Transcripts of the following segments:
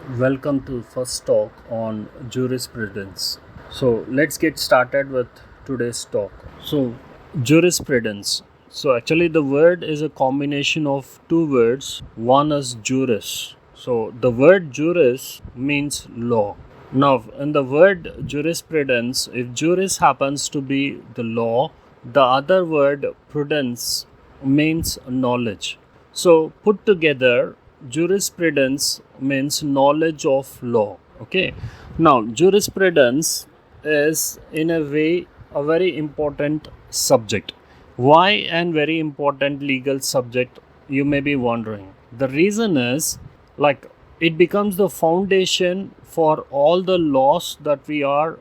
Welcome to first talk on jurisprudence. So let's get started with today's talk. So jurisprudence. So actually the word is a combination of two words. One is juris. So the word juris means law. Now in the word jurisprudence, if juris happens to be the law, the other word prudence means knowledge. So put together, jurisprudence means knowledge of law. Okay. Now jurisprudence is in a way a very important subject. Why and very important legal subject, you may be wondering. The reason is like it becomes the foundation for all the laws that we are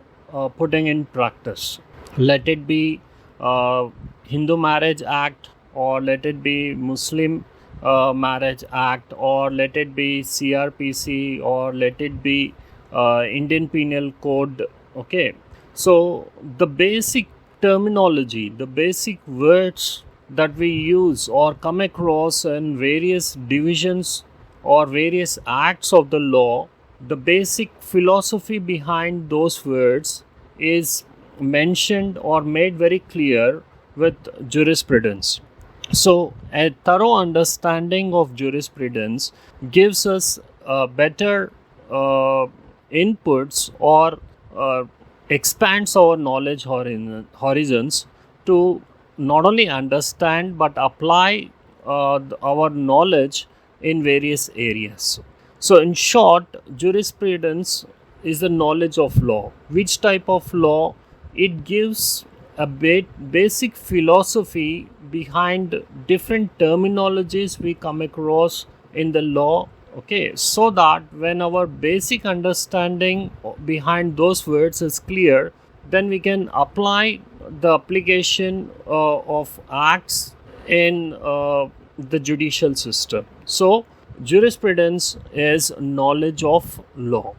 putting in practice. Let it be Hindu Marriage Act, or let it be Muslim Marriage Act, or let it be CRPC, or let it be Indian Penal Code. Okay, so the basic terminology, the basic words that we use or come across in various divisions or various acts of the law, the basic philosophy behind those words is mentioned or made very clear with jurisprudence. So, a thorough understanding of jurisprudence gives us better inputs or expands our knowledge horizons to not only understand but apply our knowledge in various areas. So, in short, jurisprudence is the knowledge of law. Which type of law? It gives a basic philosophy behind different terminologies we come across in the law. Okay, so that when our basic understanding behind those words is clear, then we can apply the application of acts in the judicial system. So jurisprudence is knowledge of law.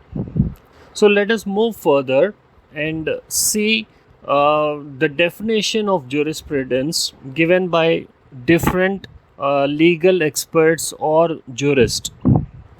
So let us move further and see the definition of jurisprudence given by different legal experts or jurists.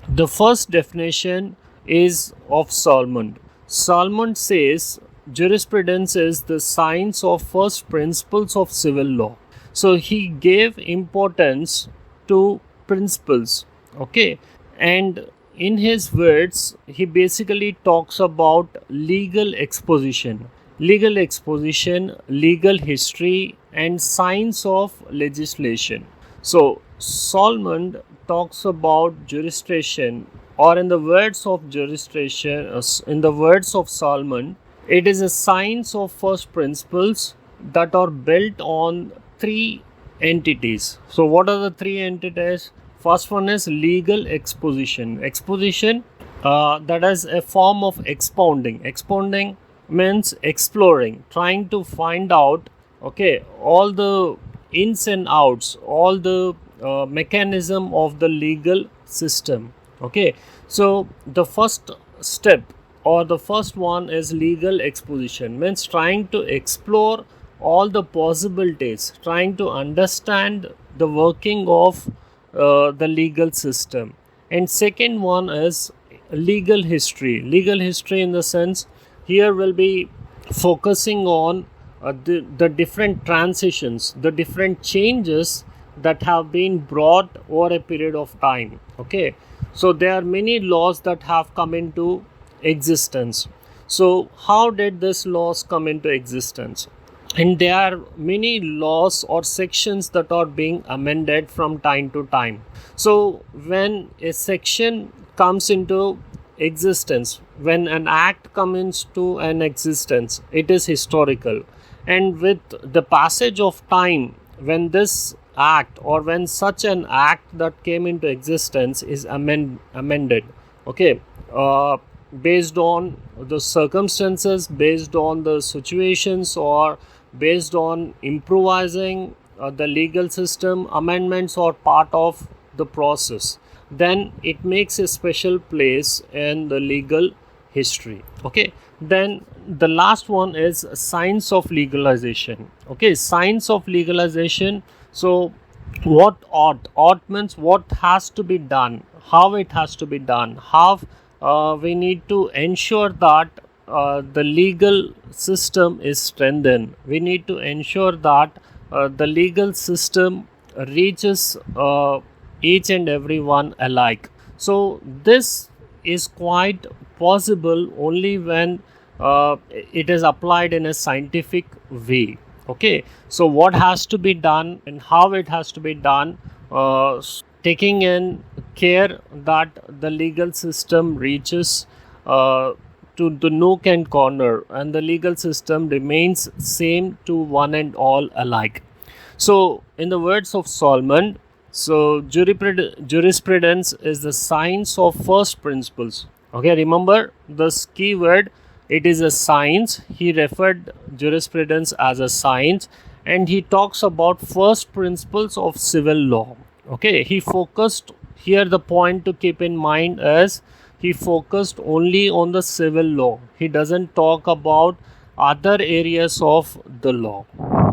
The first definition is of Salmond. Salmond says jurisprudence is the science of first principles of civil law. So he gave importance to principles. Okay, and in his words, he basically talks about legal exposition, legal history, and science of legislation. So, Solomon talks about jurisdiction, or in the words of in the words of Solomon, it is a science of first principles that are built on three entities. So, what are the three entities? First one is legal exposition. Exposition, that is a form of expounding. Expounding means exploring, trying to find out, okay, all the ins and outs, all the mechanism of the legal system. Okay, so the first step or the first one is legal exposition, means trying to explore all the possibilities, trying to understand the working of the legal system. And second one is legal history. Legal history in the sense, here will be focusing on the different transitions, the different changes that have been brought over a period of time. Okay, so there are many laws that have come into existence. So how did these laws come into existence? And there are many laws or sections that are being amended from time to time. So when a section comes into existence, when an act comes to an existence, it is historical. And with the passage of time, when this act or when such an act that came into existence is amended, okay, based on the circumstances, based on the situations, or based on improvising the legal system, amendments are part of the process, then it makes a special place in the legal history. Okay, then the last one is science of legalization. Okay, science of legalization. So what ought means what has to be done, how it has to be done, how we need to ensure that the legal system is strengthened. We need to ensure that the legal system reaches each and everyone alike. So this is quite possible only when it is applied in a scientific way. Okay, so what has to be done and how it has to be done, taking in care that the legal system reaches to the nook and corner, and the legal system remains same to one and all alike. So in the words of Solomon, so jurisprudence is the science of first principles. Okay, remember this keyword, it is a science. He referred jurisprudence as a science, and he talks about first principles of civil law. Okay, he focused here, the point to keep in mind is he focused only on the civil law. He doesn't talk about other areas of the law.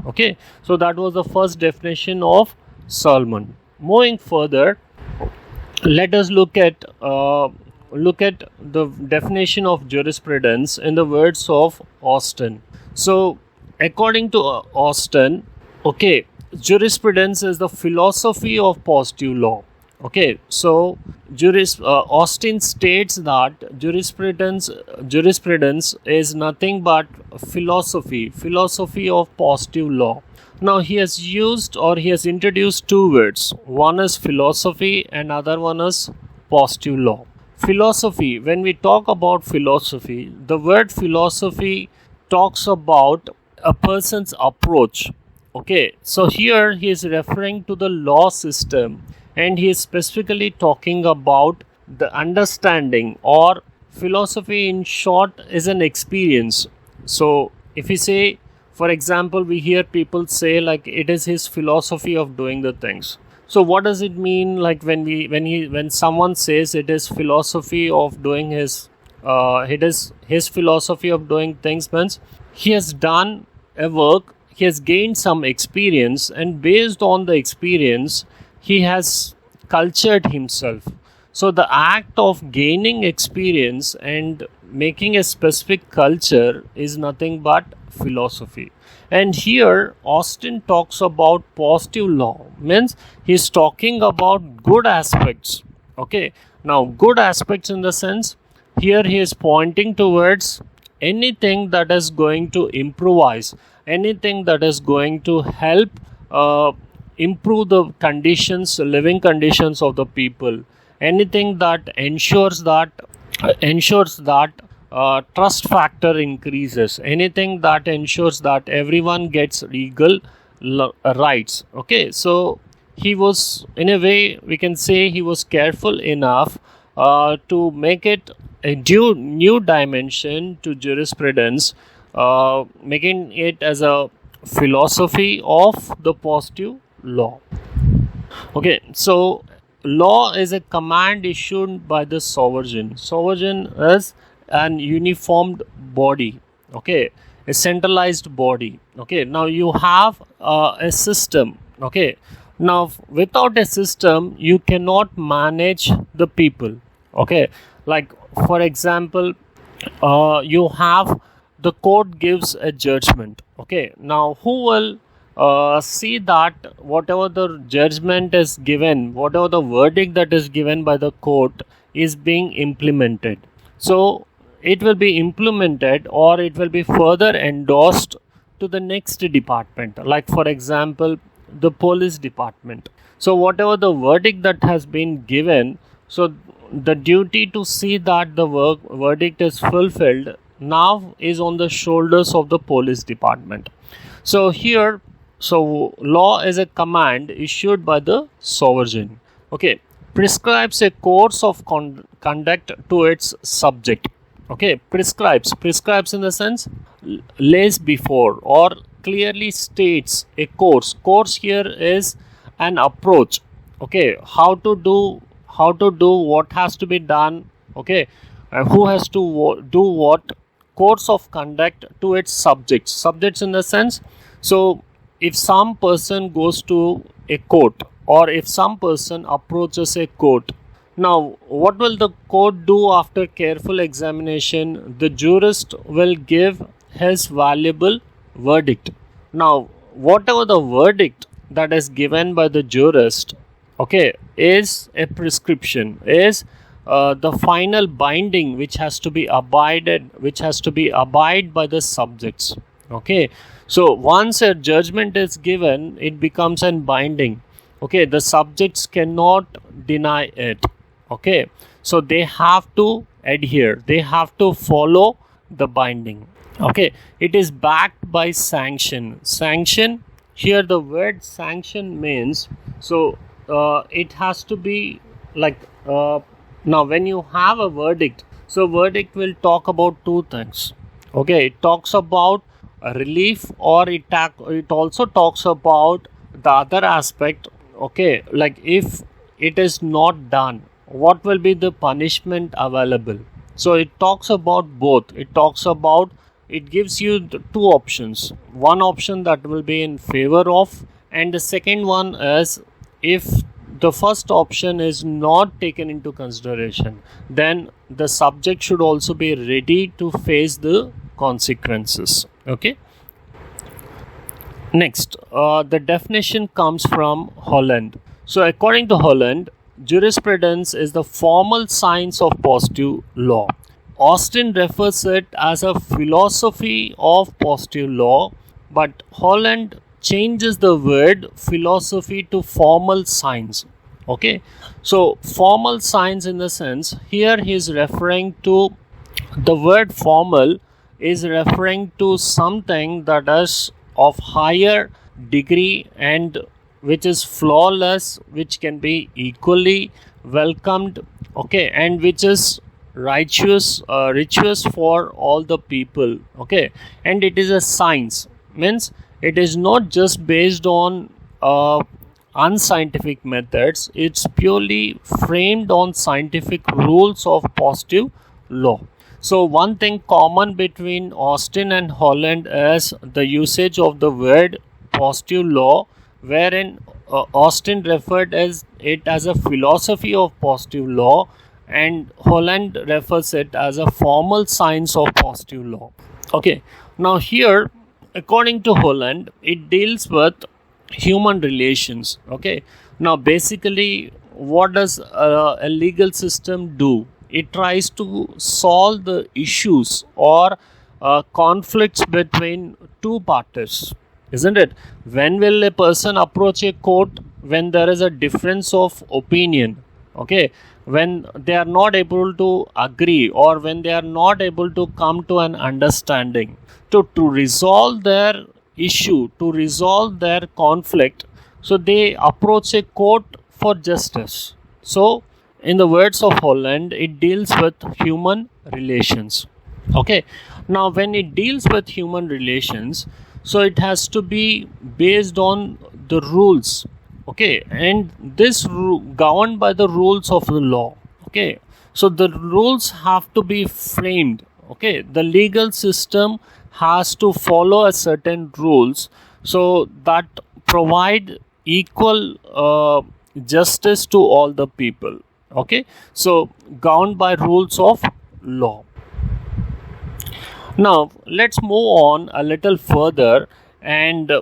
Okay, so that was the first definition of Solomon. Moving further, let us look at the definition of jurisprudence in the words of Austin. So according to Austin, okay, jurisprudence is the philosophy of positive law. Okay, so Austin states that jurisprudence is nothing but philosophy of positive law. Now he has used, or he has introduced two words. One is philosophy and other one is positive law. Philosophy, when we talk about philosophy, the word philosophy talks about a person's approach. Okay, so here he is referring to the law system, and he is specifically talking about the understanding, or philosophy in short is an experience. So if we say, for example, we hear people say like it is his philosophy of doing the things. So what does it mean, like when someone says it is philosophy of doing his philosophy of doing things, means he has done a work, he has gained some experience, and based on the experience he has cultured himself. So the act of gaining experience and making a specific culture is nothing but philosophy. And here Austin talks about positive law, means he's talking about good aspects. Okay, now good aspects in the sense, here he is pointing towards anything that is going to improvise, anything that is going to help improve the living conditions of the people, anything that ensures that trust factor increases, anything that ensures that everyone gets legal rights. Okay, so he was, in a way we can say, he was careful enough to make it a new dimension to jurisprudence, making it as a philosophy of the positive law. Okay, so law is a command issued by the sovereign. Sovereign is an uniformed body, okay, a centralized body. Okay, now you have a system. Okay, now without a system you cannot manage the people. Okay, like for example, you have the court gives a judgment. Okay, now who will see that whatever the judgment is given, whatever the verdict that is given by the court is being implemented? So it will be implemented, or it will be further endorsed to the next department, like for example the police department. So whatever the verdict that has been given, so the duty to see that the verdict is fulfilled now is on the shoulders of the police department. So here, so law is a command issued by the sovereign. Okay, prescribes a course of conduct to its subject. Okay, prescribes in the sense lays before or clearly states a course. Course here is an approach. Okay, how to do what has to be done. Okay, who has to do what. Course of conduct to its subjects in the sense, so if some person goes to a court, or if some person approaches a court, Now, what will the court do after careful examination? The jurist will give his valuable verdict. Now, whatever the verdict that is given by the jurist, okay, is a prescription, is the final binding which has to be abide by the subjects. Okay, so once a judgment is given, it becomes an binding. Okay, the subjects cannot deny it. Okay, so they have to adhere, they have to follow the binding. Okay, it is backed by sanction. Here the word sanction means, so it has to be like, now when you have a verdict, so verdict will talk about two things. Okay, it talks about a relief, or it also talks about the other aspect. Okay, like if it is not done, what will be the punishment available. So it talks about both. It gives you the two options. One option that will be in favor of, and the second one is, if the first option is not taken into consideration, then the subject should also be ready to face the consequences. Okay. Next, the definition comes from Holland. So according to Holland, jurisprudence is the formal science of positive law. Austin refers it as a philosophy of positive law, but Holland changes the word philosophy to formal science. Okay, so formal science, in the sense, here he is referring to, the word formal is referring to something that is of higher degree and which is flawless, which can be equally welcomed, okay, and which is righteous for all the people. Okay, and it is a science, means it is not just based on unscientific methods, it's purely framed on scientific rules of positive law. So one thing common between Austin and Holland is the usage of the word positive law, wherein Austin referred it as a philosophy of positive law, and Holland refers it as a formal science of positive law. Okay, now here, according to Holland, it deals with human relations. Okay, now basically, what does a legal system do? It tries to solve the issues or conflicts between two parties, isn't it? When will a person approach a court? When there is a difference of opinion. Okay, when they are not able to agree, or when they are not able to come to an understanding, to resolve their issue, to resolve their conflict, so they approach a court for justice. So in the words of Holland, it deals with human relations. Okay, now when it deals with human relations, so it has to be based on the rules. Okay, and this governed by the rules of the law. Okay, so the rules have to be framed. Okay, the legal system has to follow a certain rules, so that provide equal justice to all the people. Okay, so governed by rules of law. Now let's move on a little further, and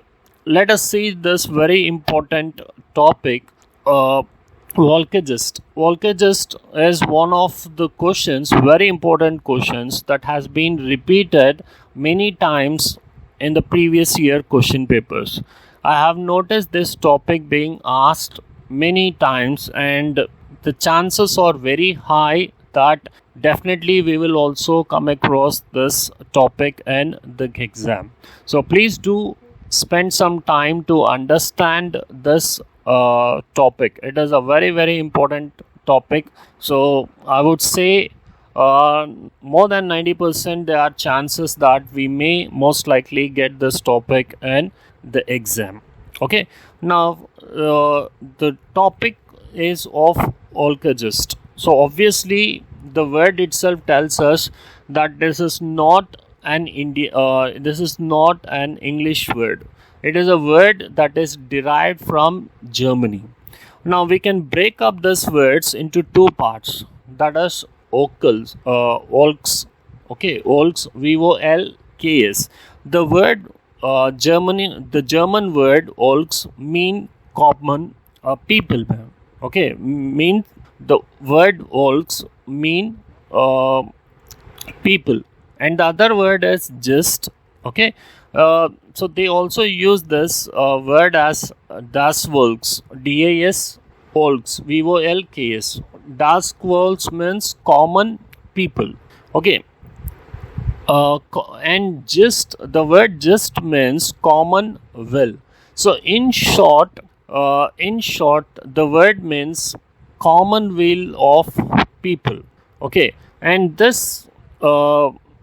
let us see this very important topic, Volksgeist. Volksgeist is one of the questions, very important questions, that has been repeated many times in the previous year question papers. I have noticed this topic being asked many times, and the chances are very high that definitely we will also come across this topic in the exam. So please do spend some time to understand this topic. It is a very, very important topic. So I would say more than 90% there are chances that we may most likely get this topic in the exam. Okay, now the topic is of Volksgeist. So obviously the word itself tells us that this is not an English word. It is a word that is derived from Germany. Now we can break up these words into two parts. That is volks. Okay, volks, volks. The word the German word volks mean common people. Okay, mean the word volks mean people, and the other word is just. Okay, so they also use this word as das Volks, das Volks, volks. Das Volks means common people. Okay, and just the word just means common will. So in short, the word means common will of people. Okay, and this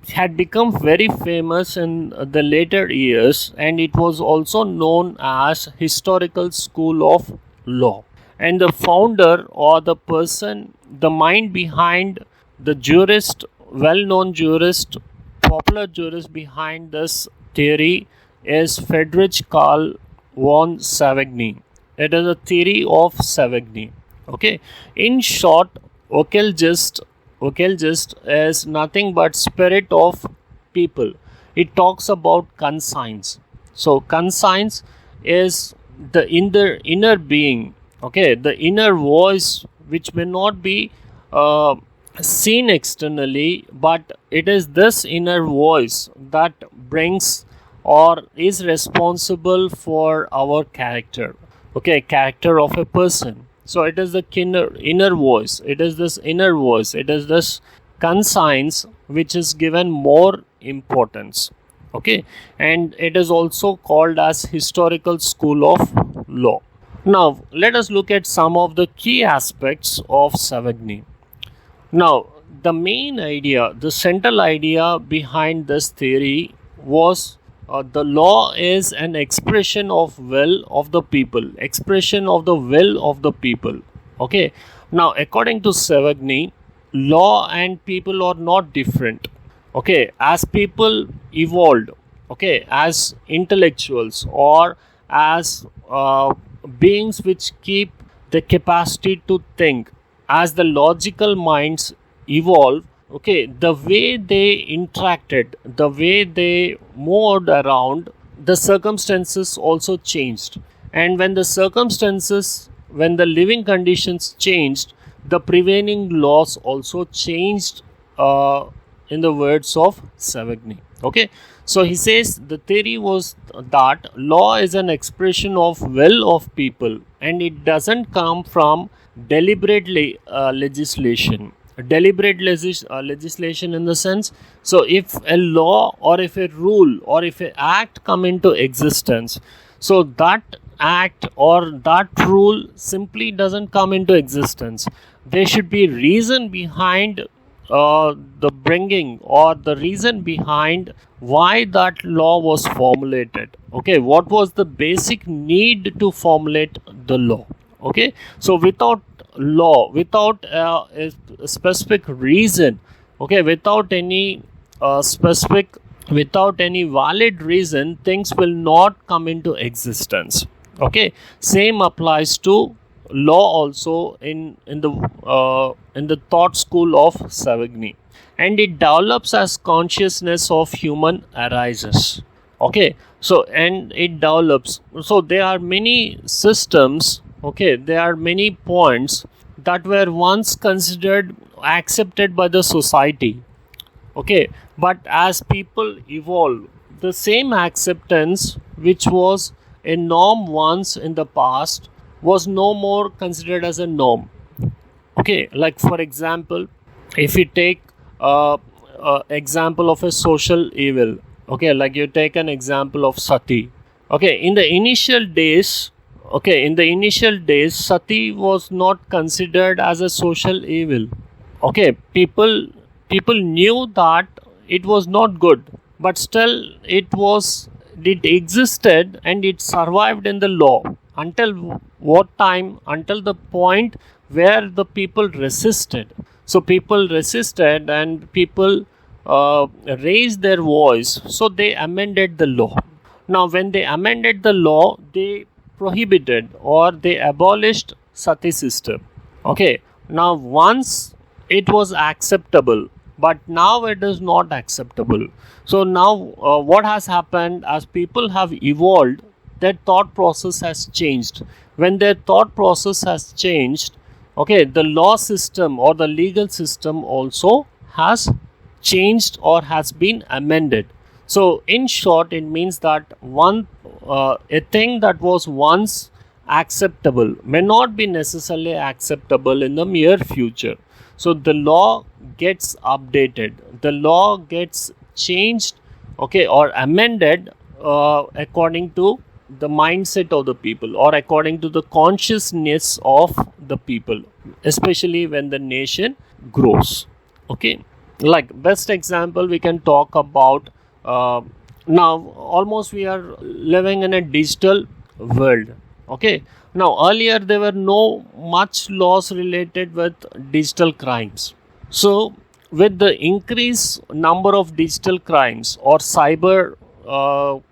had become very famous in the later years, and it was also known as historical school of law. And the founder, or the person, the mind behind the jurist, well-known jurist, popular jurist behind this theory is Friedrich Karl von Savigny. It is a theory of Savigny. Okay, in short, Volksgeist is nothing but spirit of people. It talks about conscience. So conscience is the inner being. Okay, the inner voice which may not be seen externally, but it is this inner voice that brings or is responsible for our character. Okay, character of a person. So it is the inner voice. It is this inner voice. It is this conscience which is given more importance. Okay, and it is also called as historical school of law. Now let us look at some of the key aspects of Savigny. Now the main idea, the central idea behind this theory was the law is an expression of will of the people, expression of the will of the people. Okay, now according to Savigny, law and people are not different. Okay, as people evolved, okay, as intellectuals or as beings which keep the capacity to think, as the logical minds evolve, okay, the way they interacted, the way they moved around, the circumstances also changed. And when when the living conditions changed, the prevailing laws also changed, in the words of Savigny. Okay, so he says the theory was that law is an expression of will of people, and it doesn't come from deliberate legislation. Deliberate legislation in the sense, so if a law or if a rule or if an act come into existence, so that act or that rule simply doesn't come into existence. There should be reason behind the bringing, or the reason behind why that law was formulated. Okay, what was the basic need to formulate the law? Okay, so without law, without a specific reason, okay, without any without any valid reason, things will not come into existence. Okay, same applies to law also in the thought school of Savigny, and it develops as consciousness of human arises. Okay, so and it develops, so there are many systems, okay, there are many points that were once considered accepted by the society. Okay, but as people evolve, the same acceptance which was a norm once in the past was no more considered as a norm. Okay, like for example, if you take example of a social evil, okay, like you take an example of sati. Okay, in the initial days, sati was not considered as a social evil. Okay, people knew that it was not good, but still it existed and it survived in the law until what time? Until the point where the people resisted. So people resisted and people raised their voice, so they amended the law. Now when they amended the law, they prohibited or they abolished sati system. Okay, now once it was acceptable, but now it is not acceptable. So now what has happened, as people have evolved, their thought process has changed. When their thought process has changed, okay, the law system or the legal system also has changed or has been amended. So in short, it means that a thing that was once acceptable may not be necessarily acceptable in the near future. So the law gets updated, the law gets changed, okay, or amended according to the mindset of the people or according to the consciousness of the people, especially when the nation grows. Okay, like best example we can talk about, now almost we are living in a digital world. Okay, now earlier there were no much laws related with digital crimes. So with the increased number of digital crimes or cyber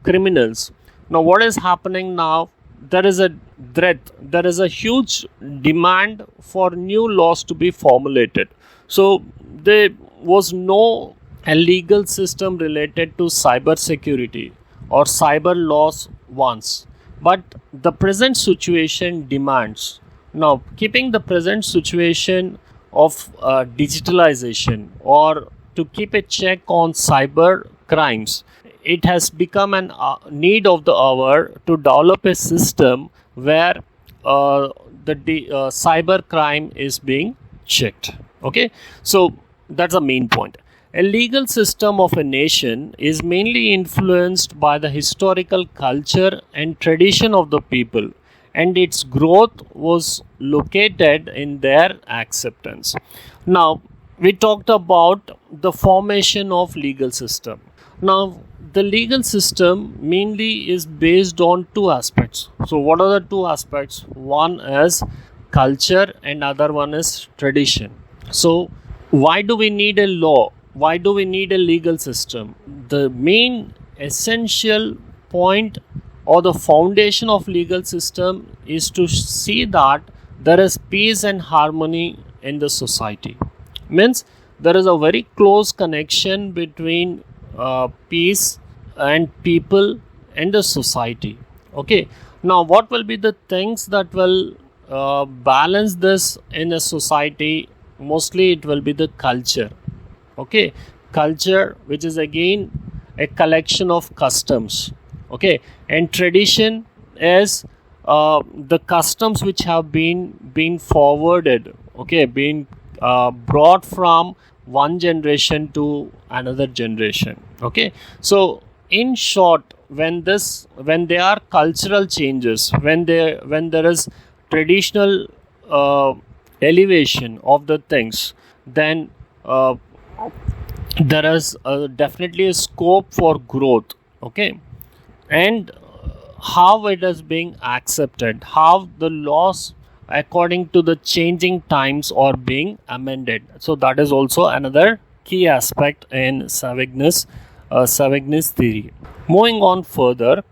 criminals, now what is happening now, there is a threat, there is a huge demand for new laws to be formulated. So there was no a legal system related to cyber security or cyber laws once, but the present situation demands, now keeping the present situation of digitalization or to keep a check on cyber crimes, it has become an need of the hour to develop a system where cyber crime is being checked. Okay, so that's the main point. A legal system of a nation is mainly influenced by the historical culture and tradition of the people, and its growth was located in their acceptance. Now, we talked about the formation of legal system. Now, the legal system mainly is based on two aspects. So, what are the two aspects? One is culture and other one is tradition. So, why do we need a law? Why do we need a legal system? The main essential point or the foundation of legal system is to see that there is peace and harmony in the society. Means there is a very close connection between peace and people and the society. Okay, now what will be the things that will balance this in a society? Mostly it will be the culture. Okay, culture, which is again a collection of customs. Okay, and tradition is the customs which have been forwarded, okay, been brought from one generation to another generation. Okay, so in short, when there are cultural changes, when there is traditional elevation of the things, then there is definitely a scope for growth. Okay, and how it is being accepted, how the laws according to the changing times are being amended. So that is also another key aspect in Savigny's theory. Moving on further,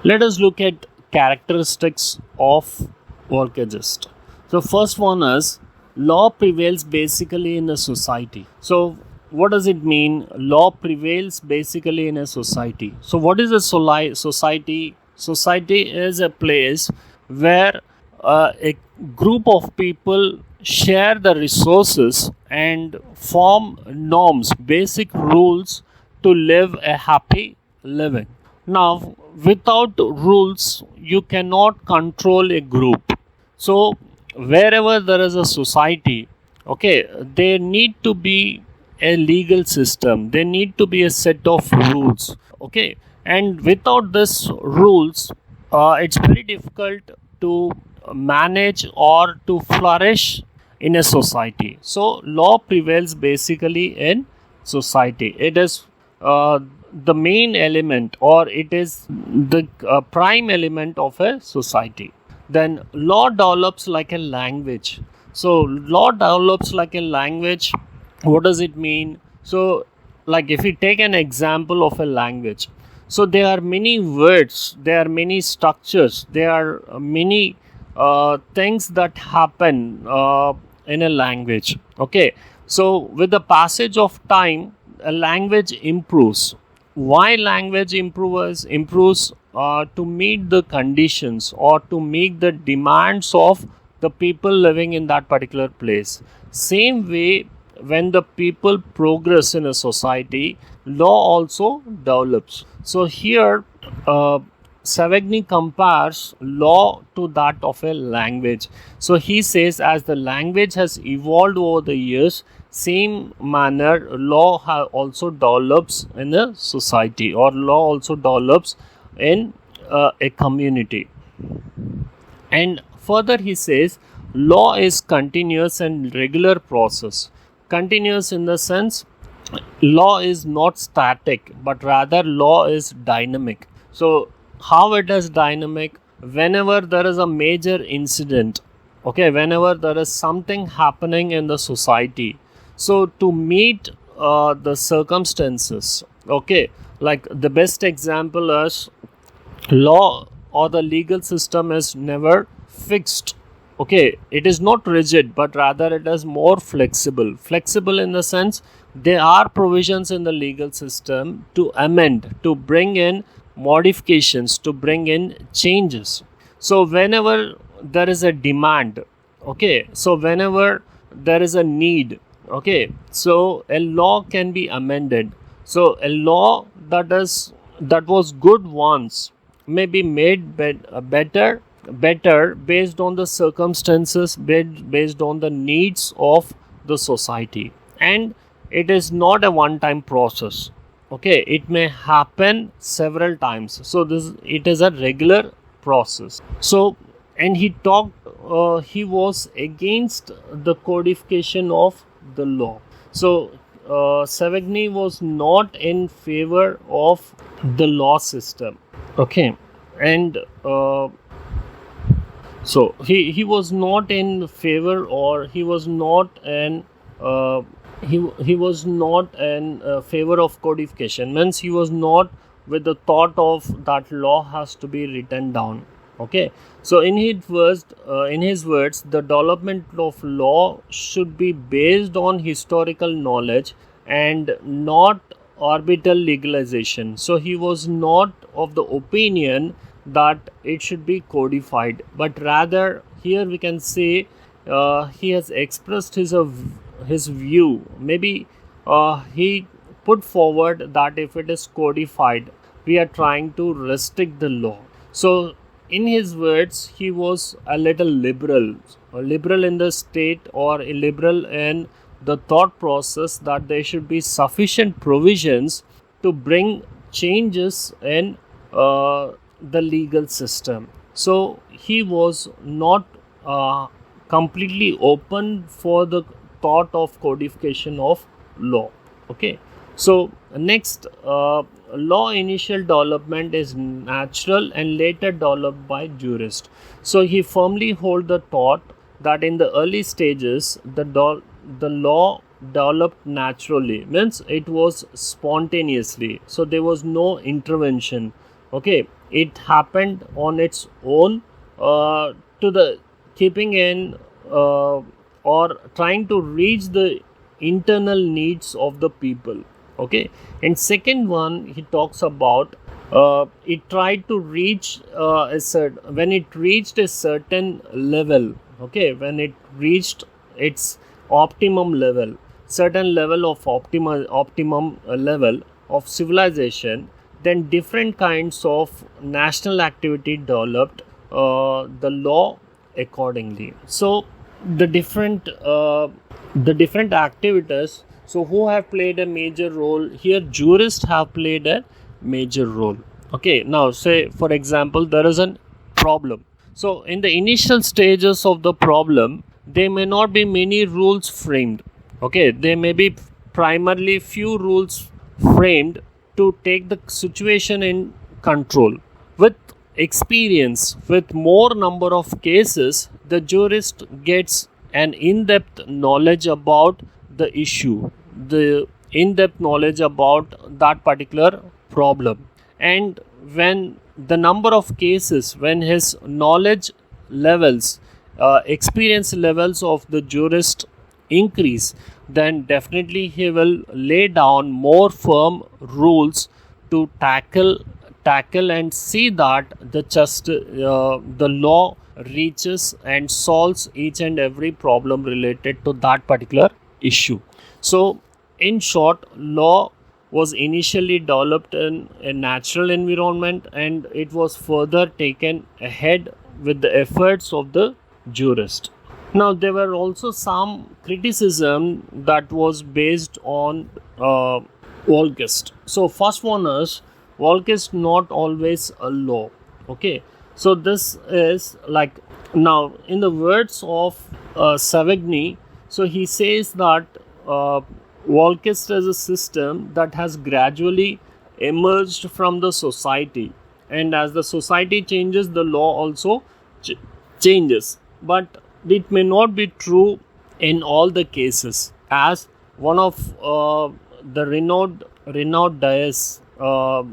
let us look at characteristics of Volksgeist. So first one is law prevails basically in a society. So what does it mean? Law prevails basically in a society. So what is a society? Society is a place where a group of people share the resources and form norms, basic rules to live a happy living. Now, without rules, you cannot control a group. So, wherever there is a society, okay, there need to be a legal system. There need to be a set of rules. Okay, and without this rules, it's very difficult to manage or to flourish in a society. So, law prevails basically in society. It is the main element, or it is the prime element of a society. Then law develops like a language. So law develops like a language. What does it mean? So like if we take an example of a language, So there are many words, there are many structures, there are many things that happen in a language. Okay, so with the passage of time, a language improves. Why language improves to meet the conditions or to meet the demands of the people living in that particular place. Same way, when the people progress in a society, law also develops. So here, Savagny compares law to that of a language. So he says, as the language has evolved over the years, same manner law also develops in a society, or law also develops in a community. And further he says, law is continuous and regular process. Continuous in the sense, law is not static, but rather law is dynamic. So how it is dynamic? Whenever there is a major incident, okay, whenever there is something happening in the society, so to meet the circumstances, okay, like the best example is, law or the legal system is never fixed. Okay, it is not rigid, but rather it is more flexible in the sense, there are provisions in the legal system to amend, to bring in modifications, to bring in changes. So whenever there is a demand, okay, so whenever there is a need, okay, so a law can be amended. So a law that was good once may be made better based on the circumstances, based on the needs of the society. And it is not a one time process. Okay, it may happen several times. So it is a regular process. So, and he was against the codification of the law. So Savagny was not in favor of the law system. Okay, and so he was not in favor, or he was not in he was not in favor of codification. Means he was not with the thought of that law has to be written down. Okay, so in his words, the development of law should be based on historical knowledge and not orbital legalization. So he was not of the opinion that it should be codified, but rather here we can say he has expressed his view. Maybe he put forward that if it is codified, we are trying to restrict the law. So in his words, he was a little liberal in the state, or liberal in the thought process that there should be sufficient provisions to bring changes in the legal system. So he was not completely open for the thought of codification of law. Okay, so next, law initial development is natural and later developed by jurists. So he firmly hold the thought that in the early stages the law developed naturally, means it was spontaneously, so there was no intervention. Okay, it happened on its own, to the keeping in or trying to reach the internal needs of the people. Okay, and second one, he talks about it tried to reach when it reached a certain level. Okay, when it reached its optimum level, certain level of optimum level of civilization, then different kinds of national activity developed the law accordingly. So the different activities, so who have played a major role here? Jurists have played a major role. Okay, now say for example there is a problem. So in the initial stages of the problem, there may not be many rules framed. Okay, there may be primarily few rules framed to take the situation in control. With experience, with more number of cases, the jurist gets an in-depth knowledge about the issue, the in-depth knowledge about that particular problem, and when the number of cases, when his knowledge levels, experience levels of the jurist increase, then definitely he will lay down more firm rules to tackle and see that the law reaches and solves each and every problem related to that particular issue. So in short, law was initially developed in a natural environment, and it was further taken ahead with the efforts of the jurist. Now, there were also some criticism that was based on Volksgeist. So, first one is Volksgeist not always a law. Okay, so this is like, now in the words of Savigny, so he says that Volksgeist is a system that has gradually emerged from the society, and as the society changes, the law also changes. But it may not be true in all the cases, as one of the renowned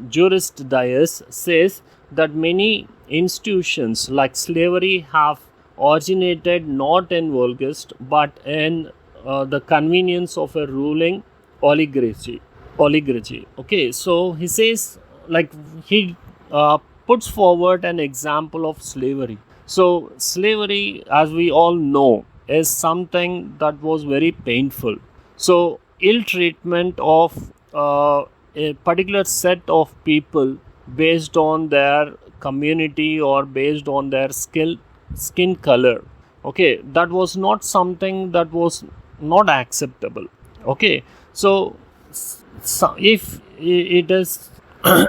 jurist Dias says that many institutions like slavery have originated not in Volksgeist but in the convenience of a ruling oligarchy. Okay, so he says, like, he puts forward an example of slavery. So slavery, as we all know, is something that was very painful. So ill treatment of a particular set of people based on their community or based on their skin color, okay, that was not something that was not acceptable. Okay, so if it is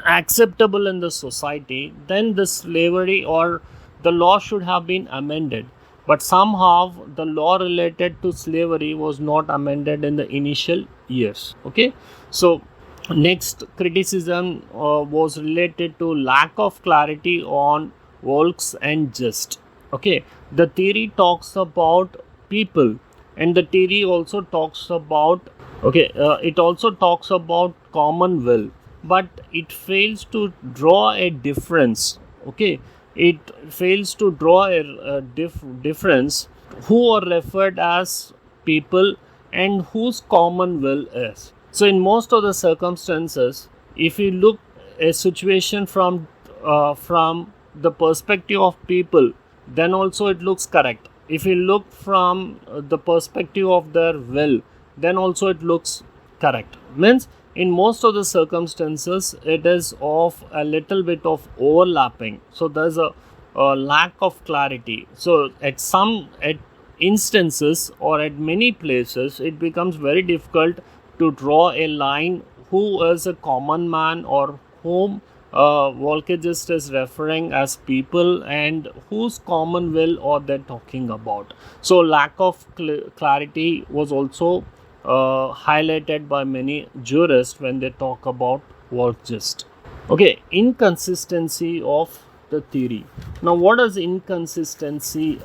acceptable in the society, then the slavery or the law should have been amended, but somehow the law related to slavery was not amended in the initial years. Okay, so next criticism was related to lack of clarity on Volks and Just. Okay, the theory talks about people, and the theory also talks about it also talks about common will, but it fails to draw a difference. Okay, it fails to draw a difference who are referred as people and whose common will is. So in most of the circumstances, if you look a situation from the perspective of people, then also it looks correct. If you look from the perspective of their will, then also it looks correct. Means in most of the circumstances, it is of a little bit of overlapping. So there's a lack of clarity. So at instances or at many places, it becomes very difficult to draw a line who is a common man or whom Volksgeist is referring as people and whose common will are they talking about. So lack of clarity was also highlighted by many jurists when they talk about Volksgeist. Okay, inconsistency of the theory. Now, what does inconsistency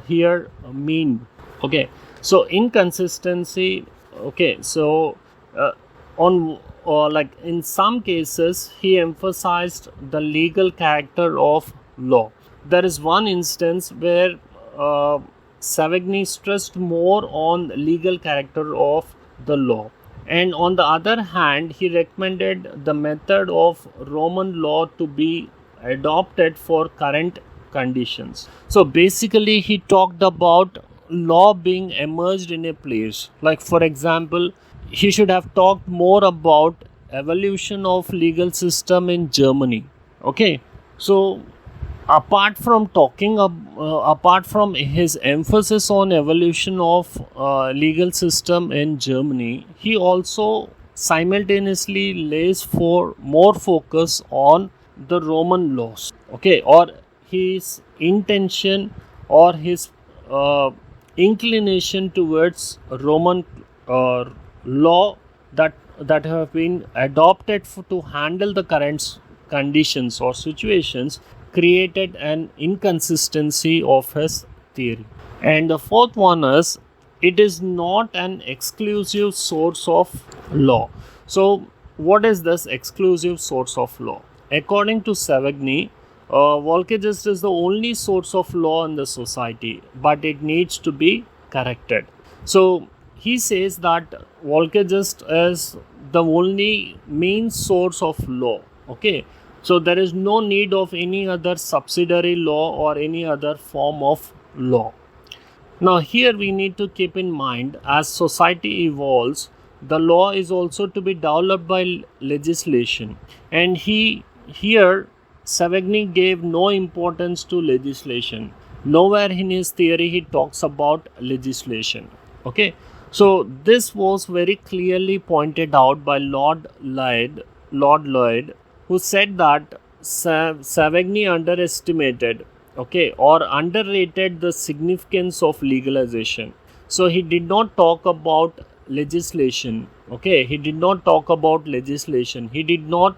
here mean? Okay, so inconsistency. Okay, so like in some cases, he emphasized the legal character of law. There is one instance where Savigny stressed more on legal character of the law, and on the other hand, he recommended the method of Roman law to be adopted for current conditions. So basically, he talked about law being emerged in a place. Like, for example, he should have talked more about evolution of legal system in Germany. Okay, so apart from his emphasis on evolution of legal system in Germany, he also simultaneously lays for more focus on the Roman laws. Okay, or his intention or his inclination towards Roman law that have been adopted to handle the current conditions or situations created an inconsistency of his theory. And the fourth one is, it is not an exclusive source of law. So what is this exclusive source of law? according to Savigny, Volksgeist is the only source of law in the society, but it needs to be corrected. So he says that Volksgeist is the only main source of law. Okay, so there is no need of any other subsidiary law or any other form of law. Now here we need to keep in mind, as society evolves, the law is also to be developed by legislation, and here Savigny gave no importance to legislation. Nowhere in his theory he talks about legislation. Okay, so this was very clearly pointed out by Lord Lloyd, who said that Savigny underestimated, or underrated the significance of legalization. So he did not talk about legislation. He did not talk about legislation. He did not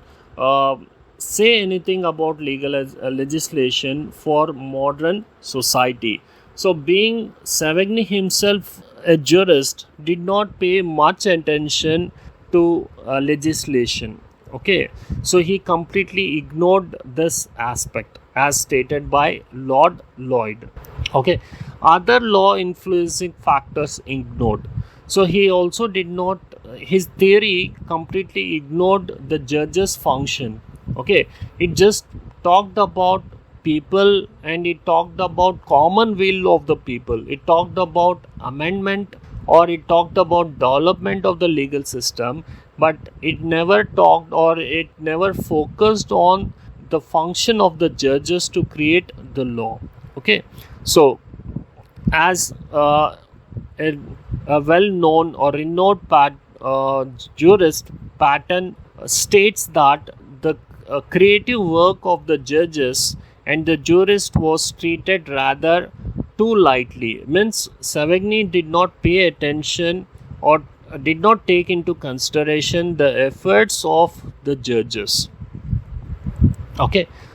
say anything about legislation for modern society. So being Savigny himself a jurist, did not pay much attention to legislation. So he completely ignored this aspect, as stated by Lord Lloyd. Other law influencing factors ignored. So he also did not, his theory completely ignored the judge's function. It just talked about people, and it talked about common will of the people. It talked about amendment, or it talked about development of the legal system, but it never talked, or it never focused on the function of the judges to create the law. So as a well-known or renowned jurist, Patton states that the creative work of the judges and the jurist was treated rather too lightly. Means Savigny did not pay attention or did not take into consideration the efforts of the judges.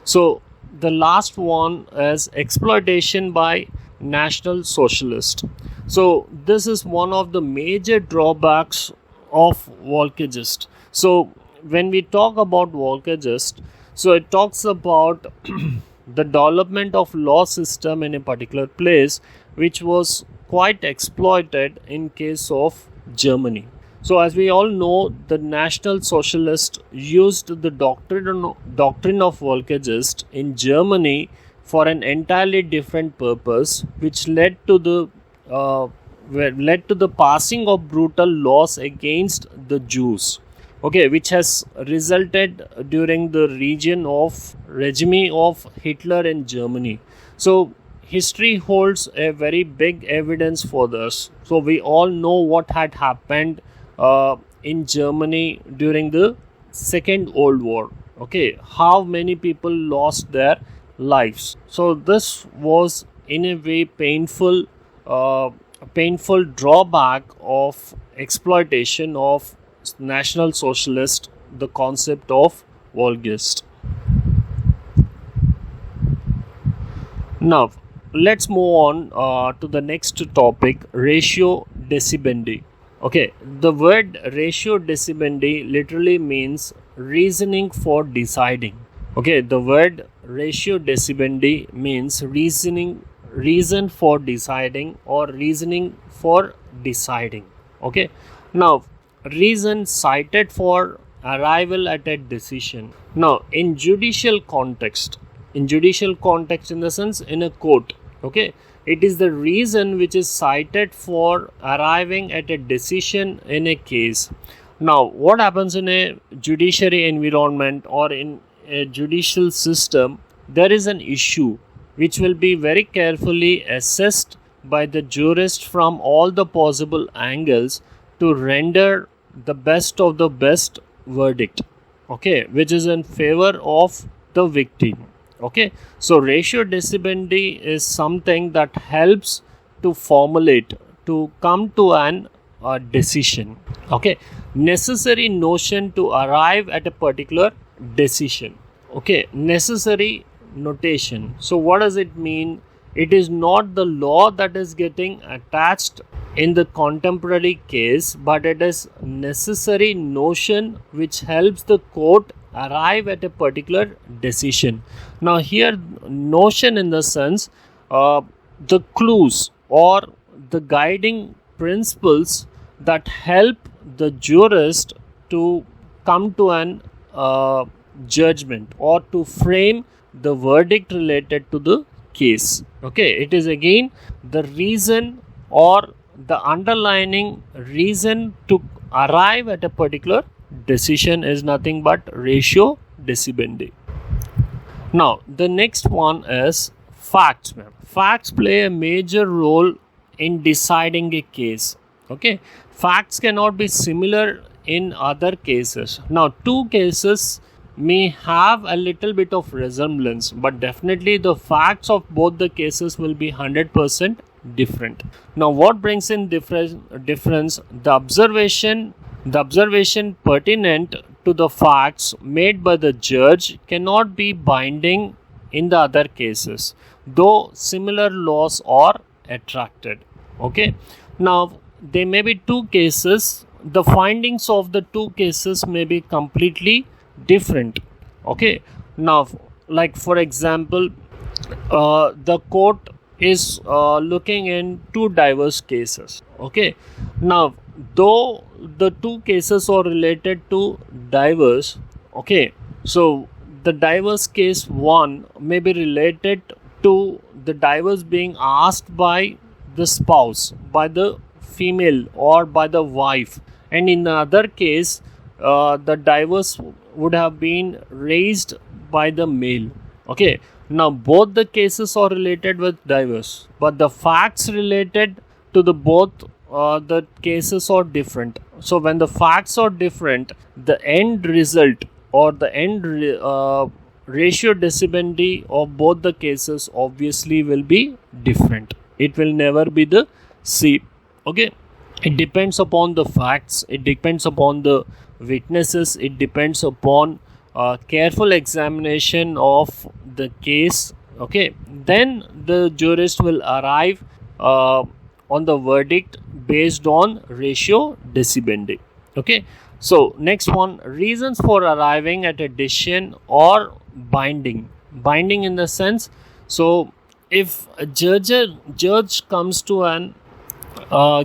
So the last one is exploitation by National Socialist. So this is one of the major drawbacks of Volksgeist. So when we talk about Volksgeist, so it talks about the development of law system in a particular place, which was quite exploited in case of Germany. So as we all know, the National Socialists used the doctrine of Volksgeist in Germany for an entirely different purpose, which led to the passing of brutal laws against the Jews. Which has resulted during the regime of Hitler in Germany. So history holds a very big evidence for this. So we all know what had happened in Germany during the Second World War. How many people lost their lives. So this was in a way painful drawback of exploitation of National Socialist, the concept of Volksgeist. Now let's move on to the next topic, ratio decidendi. The word ratio decidendi literally means reasoning for deciding. The word ratio decidendi means reason for deciding, or reasoning for deciding. Now reason cited for arrival at a decision. Now in judicial context in the sense in a court, it is the reason which is cited for arriving at a decision in a case. Now what happens in a judiciary environment or in a judicial system, there is an issue which will be very carefully assessed by the jurist from all the possible angles to render the best of the best verdict, which is in favor of the victim. So ratio decidendi is something that helps to formulate, to come to an decision. Necessary notion to arrive at a particular decision. Necessary notation. So what does it mean? It is not the law that is getting attached in the contemporary case, but it is necessary notion which helps the court arrive at a particular decision. Now here notion in the sense, the clues or the guiding principles that help the jurist to come to an judgment or to frame the verdict related to the case. Okay, it is again the reason or the underlying reason to arrive at a particular decision is nothing but ratio decidendi. Now the next one is facts. Facts play a major role in deciding a case. Okay, facts cannot be similar in other cases. Now two cases may have a little bit of resemblance, but definitely the facts of both the cases will be 100% different. Now what brings in difference? The observation pertinent to the facts made by the judge cannot be binding in the other cases, though similar laws are attracted. Okay, now there may be two cases, the findings of the two cases may be completely different. Okay, now like for example, the court is looking in two diverse cases. Okay, now though the two cases are related to diverse, okay, so the diverse case one may be related to the divorce being asked by the spouse, by the female or by the wife, and in the other case the divorce would have been raised by the male. Okay, now both the cases are related with divorce, but the facts related to the both the cases are different. So when the facts are different, the end result or the end ratio decidendi of both the cases obviously will be different. It will never be the same. Okay, it depends upon the facts, it depends upon the witnesses, it depends upon careful examination of the case. Okay, then the jurist will arrive on the verdict based on ratio decidendi. Okay, so next one, reasons for arriving at a decision or binding in the sense, so if a judge comes to an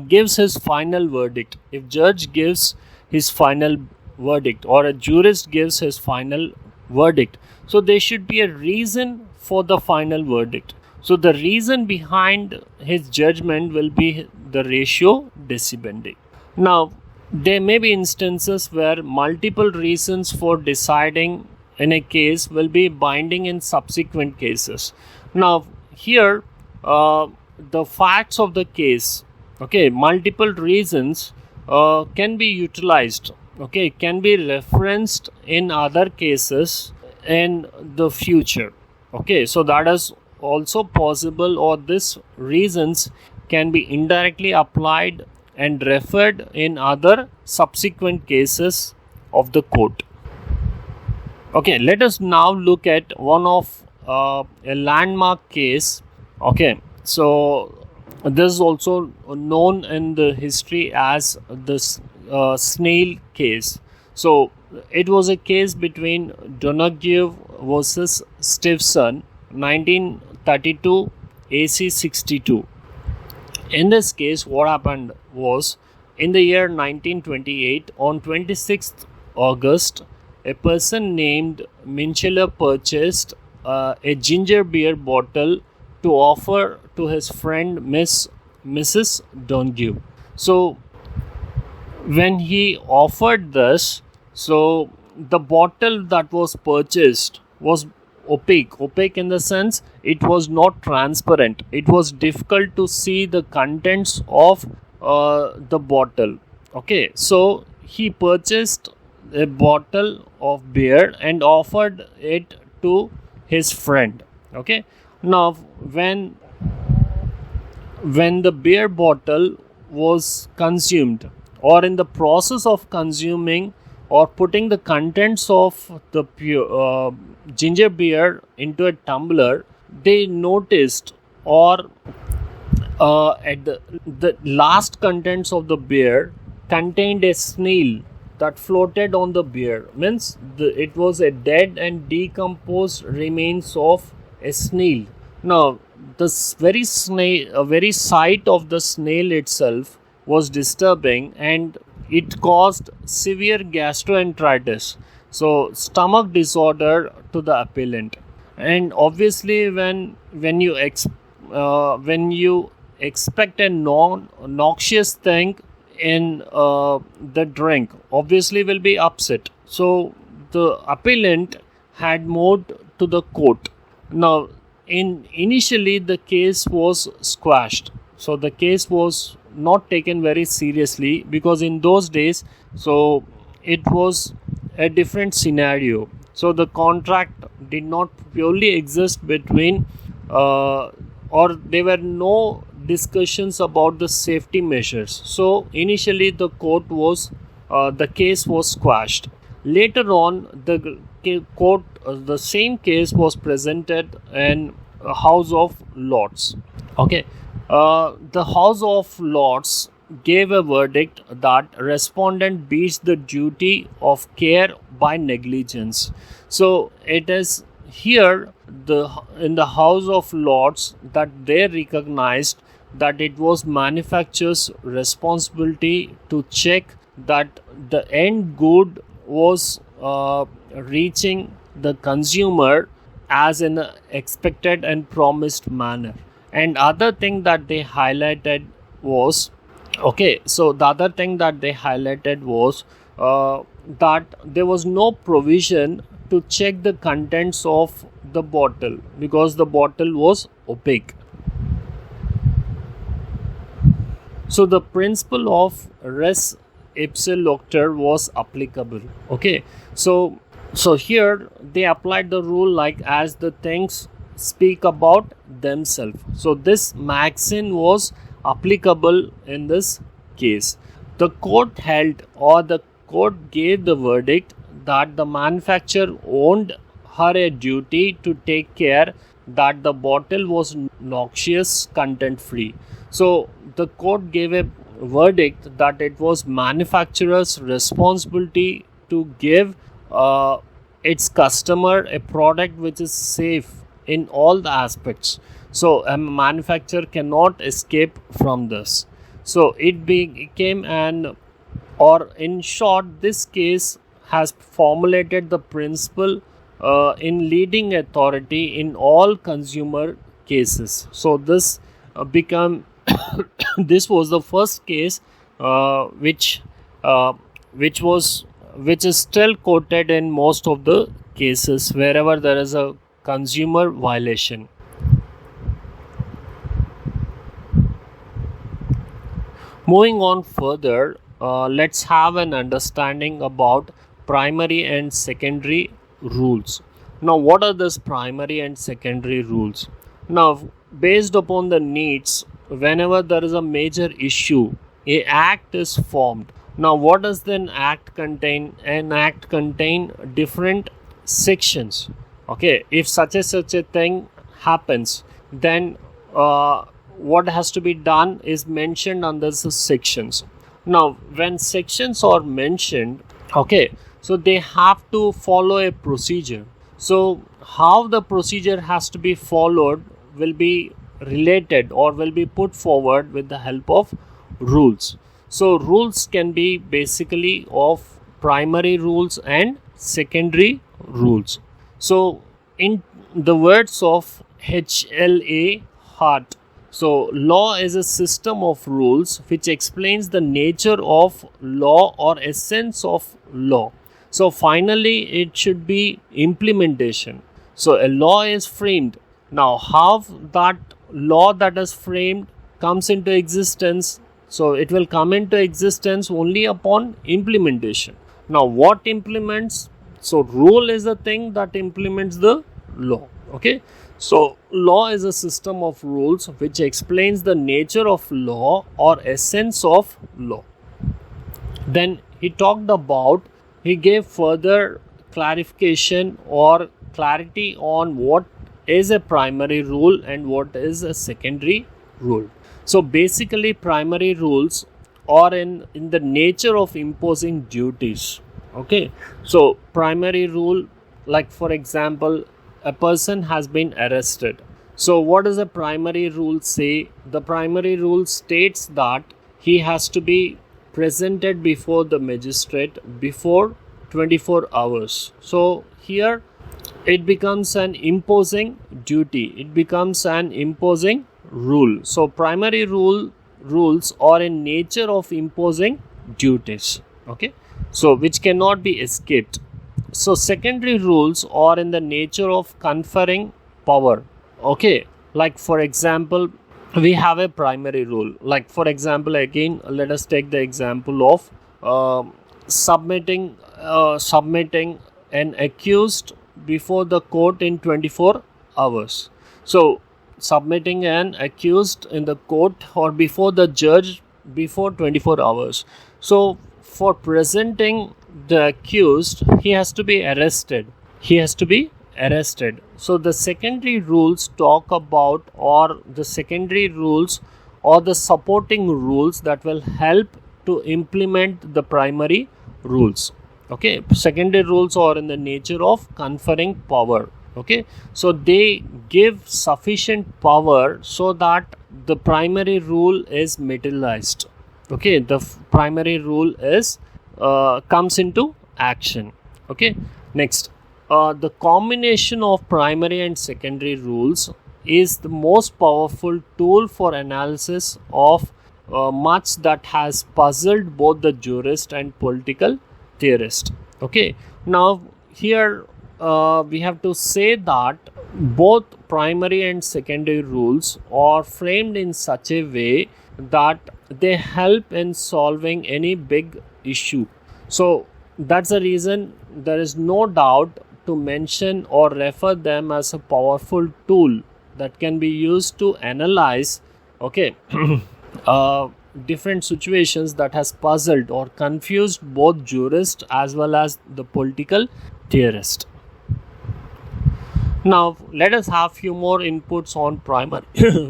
gives his final verdict, if judge gives his final verdict or a jurist gives his final verdict, so there should be a reason for the final verdict. So the reason behind his judgment will be the ratio decidendi. Now there may be instances where multiple reasons for deciding in a case will be binding in subsequent cases. Now here the facts of the case, okay, multiple reasons can be utilized, okay, can be referenced in other cases in the future. Okay, so that is also possible, or these reasons can be indirectly applied and referred in other subsequent cases of the court. Okay, let us now look at one of a landmark case. Okay, so this is also known in the history as the snail case. So it was a case between Donogiev versus Stevson, 1932 AC 62. In this case, what happened was, in the year 1928, on 26th August, a person named Minchela purchased a ginger beer bottle to offer to his friend Mrs. Donogiev. So when he offered this, so the bottle that was purchased was opaque in the sense it was not transparent. It was difficult to see the contents of the bottle. Okay, so he purchased a bottle of beer and offered it to his friend. Okay, now when the beer bottle was consumed, or in the process of consuming or putting the contents of the ginger beer into a tumbler, they noticed, or at the last contents of the beer contained a snail. that floated on the beer. Means it was a dead and decomposed remains of a snail. Now, the very sight of the snail itself was disturbing, and it caused severe gastroenteritis, so stomach disorder to the appellant. And obviously, when you expect a noxious thing in the drink, obviously will be upset. So the appellant had moved to the court. Now, initially the case was squashed. So the case was not taken very seriously, because in those days, so it was a different scenario. So the contract did not purely exist between or there were no discussions about the safety measures. So initially the the case was squashed. Later on, the same case was presented in House of Lords. Okay, the House of Lords gave a verdict that respondent breached the duty of care by negligence. So it is here in the House of Lords that they recognized that it was manufacturer's responsibility to check that the end good was reaching the consumer as in the expected and promised manner. And other thing that they highlighted was that there was no provision to check the contents of the bottle because the bottle was opaque. So the principle of res ipsa loquitur was applicable. Okay, so here they applied the rule like as the things speak about themselves. So this maxim was applicable in this case. The court gave the verdict that the manufacturer owed her a duty to take care that the bottle was noxious content free. So the court gave a verdict that it was manufacturer's responsibility to give its customer a product which is safe in all the aspects. So a manufacturer cannot escape from this. So it became in short, this case has formulated the principle in leading authority in all consumer cases. So this this was the first case which is still quoted in most of the cases wherever there is a consumer violation. Moving on further, let's have an understanding about primary and secondary rules. Now, what are these primary and secondary rules? Now, based upon the needs, whenever there is a major issue, an act is formed. Now, what does an act contain? An act contain different sections. Okay, if such a thing happens, then what has to be done is mentioned under the sections. Now, when sections are mentioned, okay, so they have to follow a procedure. So how the procedure has to be followed will be related or will be put forward with the help of rules. So rules can be basically of primary rules and secondary rules. So in the words of H.L.A. Hart, so law is a system of rules which explains the nature of law or essence of law. So finally it should be implementation. So a law is framed. Now how that law that is framed comes into existence? So it will come into existence only upon implementation. Now what implements? So rule is the thing that implements the law. Okay. So law is a system of rules which explains the nature of law or essence of law. Then he gave further clarification or clarity on what is a primary rule and what is a secondary rule. So basically primary rules or in the nature of imposing duties. Okay, so primary rule, like for example, a person has been arrested. So what does the primary rule say? The primary rule states that he has to be presented before the magistrate before 24 hours. So here it becomes an imposing duty, it becomes an imposing rule. So primary rules are in nature of imposing duties, okay, so which cannot be escaped. So secondary rules are in the nature of conferring power, okay, like for example, we have a primary rule. Like for example, again let us take the example of submitting an accused before the court in 24 hours. So submitting an accused in the court or before the judge before 24 hours. So for presenting the accused, he has to be arrested. So the secondary rules talk about, or the secondary rules or the supporting rules that will help to implement the primary rules. Okay, secondary rules are in the nature of conferring power. Okay, so they give sufficient power so that the primary rule is materialized. Okay, the primary rule is comes into action. Okay, next, the combination of primary and secondary rules is the most powerful tool for analysis of much that has puzzled both the jurist and political theorist. Okay, now here we have to say that both primary and secondary rules are framed in such a way that they help in solving any big issue. So that's the reason there is no doubt to mention or refer them as a powerful tool that can be used to analyze, okay, different situations that has puzzled or confused both jurists as well as the political theorist. Now let us have few more inputs on primary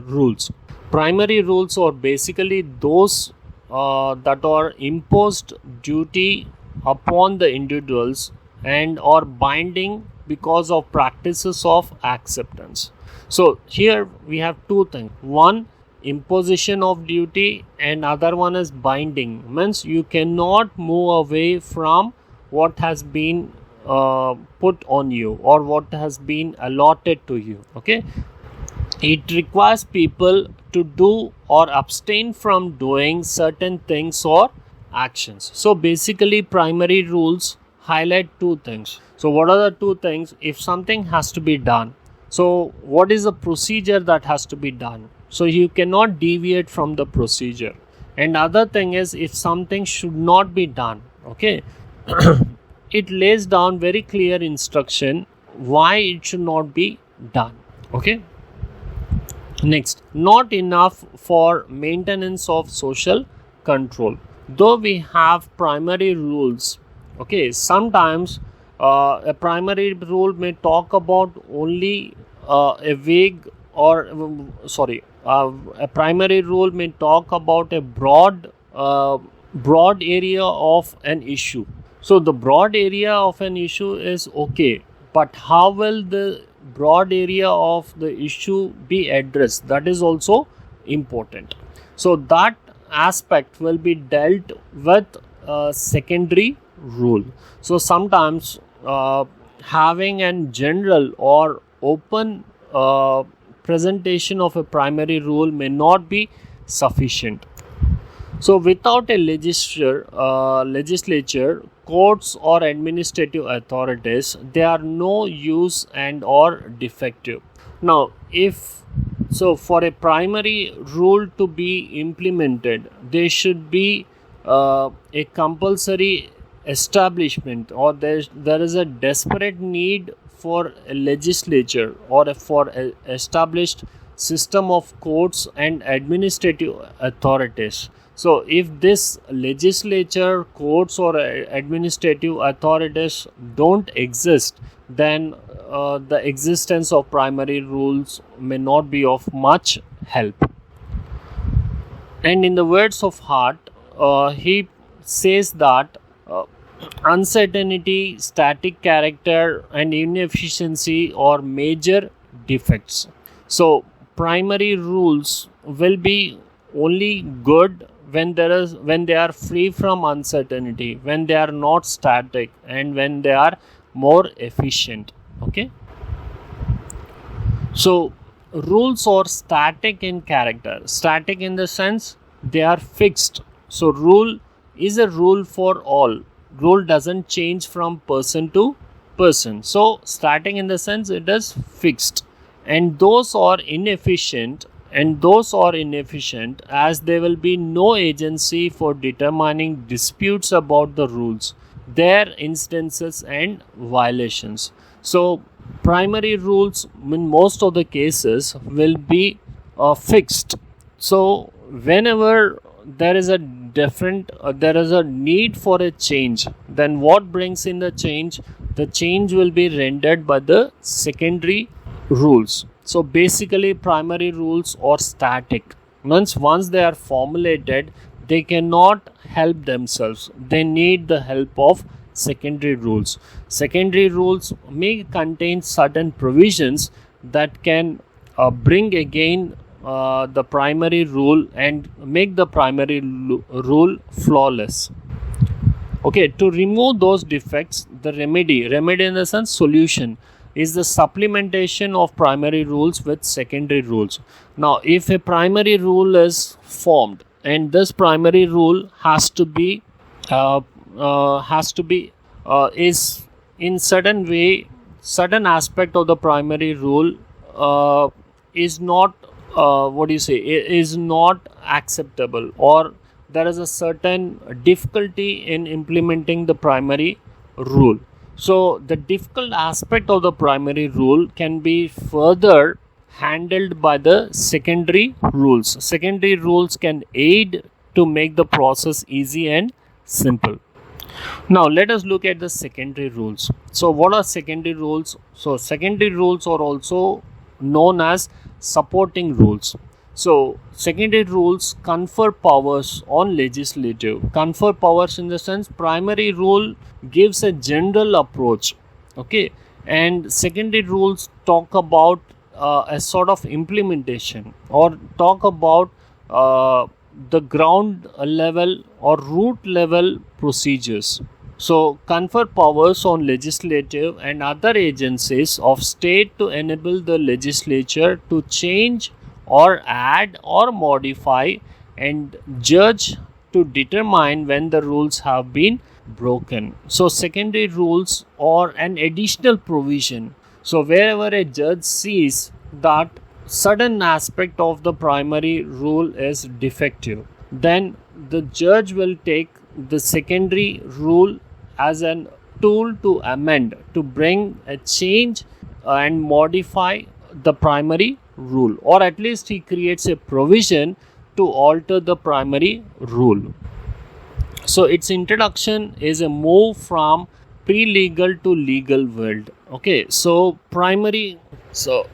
rules. Primary rules are basically those that are imposed duty upon the individuals and are binding because of practices of acceptance. So here we have two things. One, imposition of duty, and other one is binding. Means you cannot move away from what has been put on you or what has been allotted to you. Okay, it requires people to do or abstain from doing certain things or actions. So basically primary rules highlight two things. So what are the two things? If something has to be done, so what is the procedure that has to be done? So you cannot deviate from the procedure. And other thing is, if something should not be done, okay, it lays down very clear instruction why it should not be done. Okay, next, not enough for maintenance of social control. Though we have primary rules, okay, sometimes a primary rule may talk about only a vague or a primary rule may talk about a broad area of an issue. So the broad area of an issue is okay, but how will the broad area of the issue be addressed? That is also important. So that aspect will be dealt with secondary rule. So sometimes having a general or open presentation of a primary rule may not be sufficient. So without a legislature, courts or administrative authorities, they are no use and or defective. Now if so, for a primary rule to be implemented, there should be a compulsory establishment, or there is a desperate need for a legislature or for an established system of courts and administrative authorities. So if this legislature, courts or administrative authorities don't exist, then the existence of primary rules may not be of much help. And in the words of Hart, he says that uncertainty, static character, and inefficiency are major defects. So primary rules will be only good when they are free from uncertainty, when they are not static, and when they are more efficient. Okay. So rules are static in character. Static in the sense they are fixed. So rule is a rule for all. Rule doesn't change from person to person. So static in the sense it is fixed. And those are inefficient as there will be no agency for determining disputes about the rules, their instances and violations. So primary rules in most of the cases will be fixed. So whenever there is a need for a change, then what brings in the change? The change will be rendered by the secondary rules. So basically primary rules are static. Once they are formulated, they cannot help themselves. They need the help of secondary rules. Secondary rules may contain certain provisions that can bring again the primary rule and make the primary rule flawless. Okay, to remove those defects, the remedy in the sense solution, is the supplementation of primary rules with secondary rules. Now, if a primary rule is formed and this primary rule has to be is in certain way, certain aspect of the primary rule is not is not acceptable, or there is a certain difficulty in implementing the primary rule. So the difficult aspect of the primary rule can be further handled by the secondary rules. Secondary rules can aid to make the process easy and simple. Now let us look at the secondary rules. So what are secondary rules? So secondary rules are also known as supporting rules. So secondary rules confer powers on legislative. Confer powers in the sense primary rule gives a general approach. Okay, and secondary rules talk about a sort of implementation, or talk about the ground level or root level procedures. So confer powers on legislative and other agencies of state to enable the legislature to change or add or modify and judge to determine when the rules have been broken. So secondary rules are an additional provision. So wherever a judge sees that certain aspect of the primary rule is defective, then the judge will take the secondary rule as an tool to amend, to bring a change and modify the primary rule, or at least he creates a provision to alter the primary rule. So its introduction is a move from pre-legal to legal world. Okay, so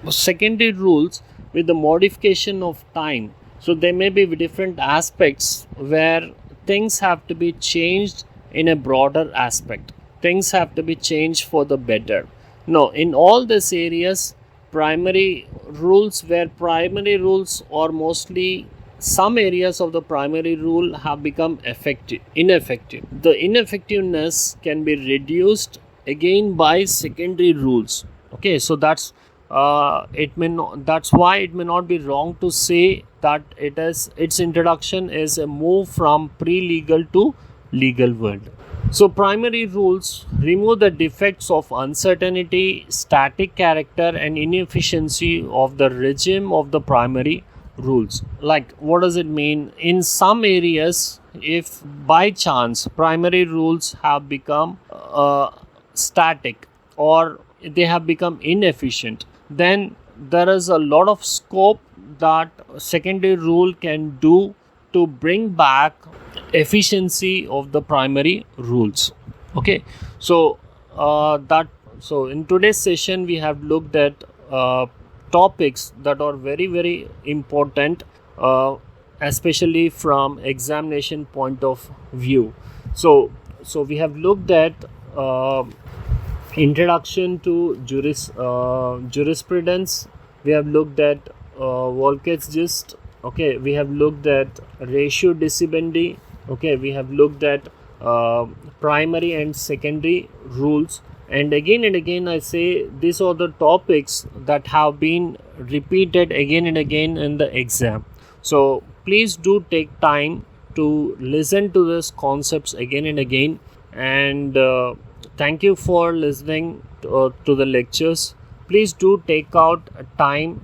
secondary rules with the modification of time. So there may be different aspects where things have to be changed in a broader aspect. Things have to be changed for the better. No, in all these areas, primary rules, where primary rules are mostly, some areas of the primary rule have become ineffective. The ineffectiveness can be reduced again by secondary rules. Okay, so that's why it may not be wrong to say that its introduction is a move from pre-legal to legal world. So primary rules remove the defects of uncertainty, static character, and inefficiency of the regime of the primary rules. Like, what does it mean? In some areas, if by chance primary rules have become static, or they have become inefficient, then there is a lot of scope that secondary rule can do to bring back efficiency of the primary rules. Okay, so in today's session we have looked at topics that are very, very important especially from examination point of view. So we have looked at introduction to jurisprudence. We have looked at Volksgeist. Okay, we have looked at ratio decidendi. Okay, we have looked at primary and secondary rules. And again I say these are the topics that have been repeated again and again in the exam. So please do take time to listen to these concepts again and again. And thank you for listening to the lectures. Please do take out time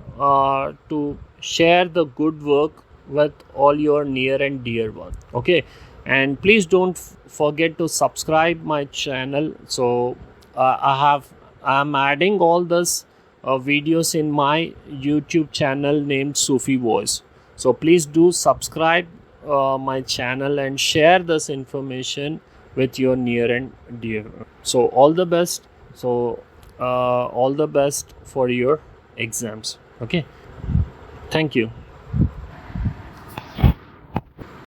to share the good work with all your near and dear ones. Okay, and please don't forget to subscribe my channel. So I'm adding all this videos in my YouTube channel named Sufi Voice. So please do subscribe my channel and share this information with your near and dear. So all the best. So all the best for your exams. Okay, thank you.